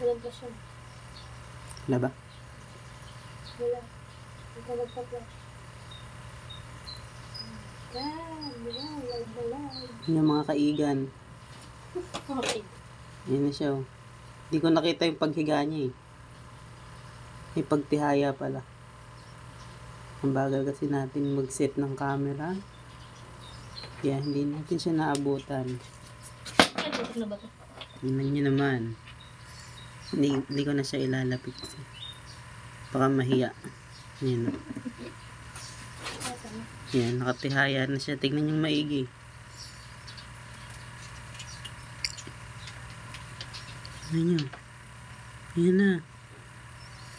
Walang pasyon. Wala ba? Wala. Hindi ka nagpa-flash. Live. Yung mga kaigan. Okay. Yan na siya, oh. Hindi ko nakita yung paghiga niya, eh. May pagtihaya pala. Ang bagal kasi natin mag-set ng camera. Kaya hindi natin siya naabutan. Ano na ba ito? Tingnan nyo naman. Hindi ko na siya ilalapit kasi. Baka mahiya. Yan, oh. Yan, nakatihaya na siya. Tingnan yung maigi. Tingnan nyo. Yan na.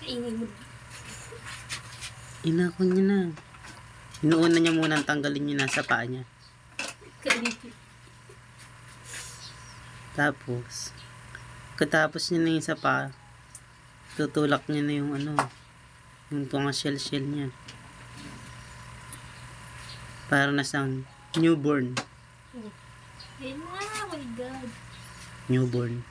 Kainin mo. Inakon niya na. Inuuna niya muna tanggalin yung nasa paa niya. Kainin. Tapos, katapos niya na yung sa paa, tutulak niya na yung ano, yung mga shell niya. Para na siyang newborn. Ayun na, oh my God. Newborn.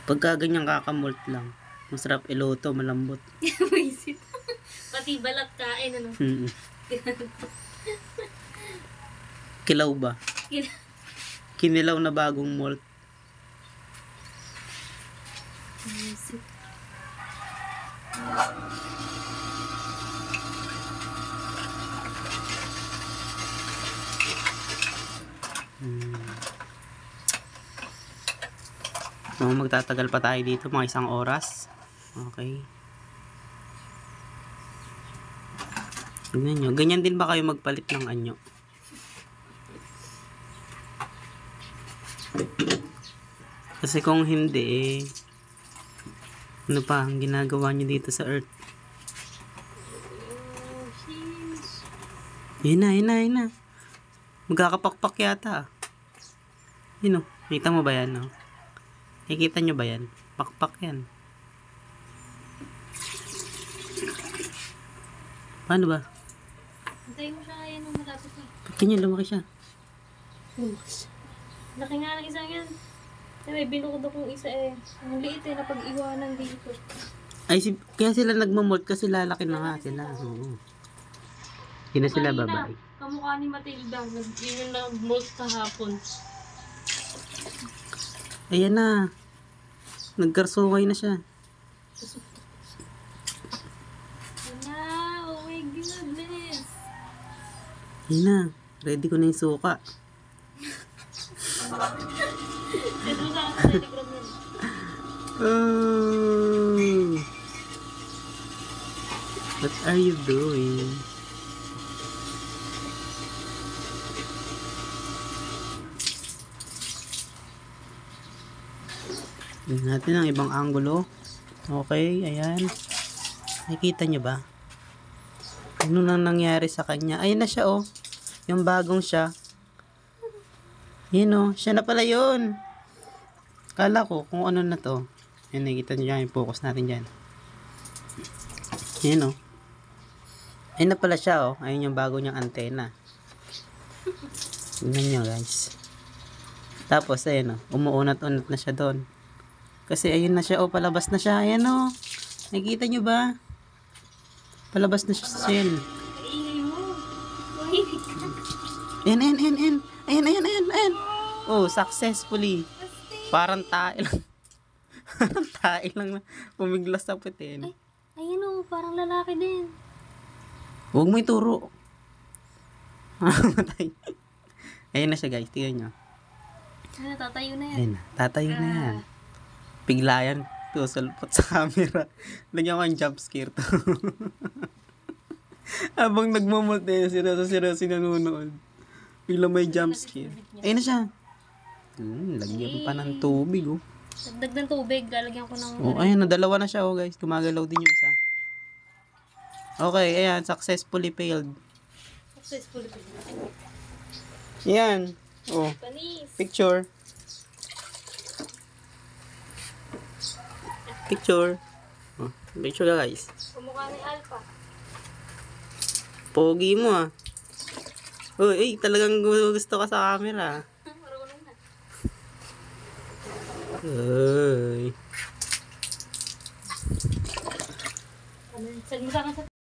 Pagka ganyan kakamult lang, masarap iluto, malambot. Wisit. Pati balat kain, ano? Kilaw ba? Kinilaw na bagong malt. Wisit. Magtatagal pa tayo dito, mga 1 oras. Okay. Tingnan nyo. Ganyan din ba kayo magpalit ng anyo? Kasi kung hindi, ano pa ang ginagawa nyo dito sa earth? Oh, sheesh. Yun na. Magkakapakpak yata. Yun o. Kita mo ba yan? No? Nakikita nyo ba yan? Pakpak yan. Paano ba? Antayin mo siya kaya nung malapit na. Ba't ganyan? Lumaki siya. Laki nga ng isang yan. May binukod akong isa eh. Ang liit eh, napag-iwanan dito. Ay, kaya sila nagmamolt kasi lalaki na nga sila. Oo. Hindi na sila babae. Kamukha ni Matilda. Yun yung nag-molt kahapon. Ayan na. Nagkarsungay na siya. Wala, oh my goodness. Ayan na. Ready ko na yung suka. Ito sa Telegram nun. Oh. What are you doing? Tingnan natin ang ibang anggulo. Okay, ayan. Nakikita nyo ba? Ano nang nangyari sa kanya? Ayun na siya, oh. Yung bagong siya. Yun, oh. Siya na pala yun. Kala ko kung ano na to. Yan, nakikita nyo yan. Focus natin dyan. Yan, oh. Ayun na pala siya, oh. Ayun yung bago niyang antena. Tingnan nyo, guys. Tapos, ayun, oh. Umuunat-unat na siya doon. Kasi ayun na siya, oh. Palabas na siya. Ayan, oh. Nakikita nyo ba? Palabas na siya sa cell. Kaingay mo. Mahimik ka. Ayan. Oh, successfully. Parang tae lang. Parang tae lang na pumiglas sa putin. Ayun oh, parang lalaki din. Huwag mo ituro. Ayan na siya, guys. Tingnan nyo. Ano, tatayo na yan. Ayan na. Tatayo na yan. Bigla yan. Tusulpot sa camera. Lagyan ko yung jump scare to. Habang nagmamult na yun, seryoso nanonood. Bigla may jump scare. Ayun na siya. Lagyan pa ng tubig, oh. Dagdag ng tubig, lalagyan ko ng... Oh, ayan na. Dalawa na siya, oh, guys. Gumagalaw din yung isa. Okay, ayan. Successfully failed. Successful. Ayan. Oh, Panis. picture. Picture. Oh, picture ka, guys. Kumukha ni Alpha. Pogi mo, ah. Oh, talagang gusto ka sa camera. Marunong na. Uy. Ano, sa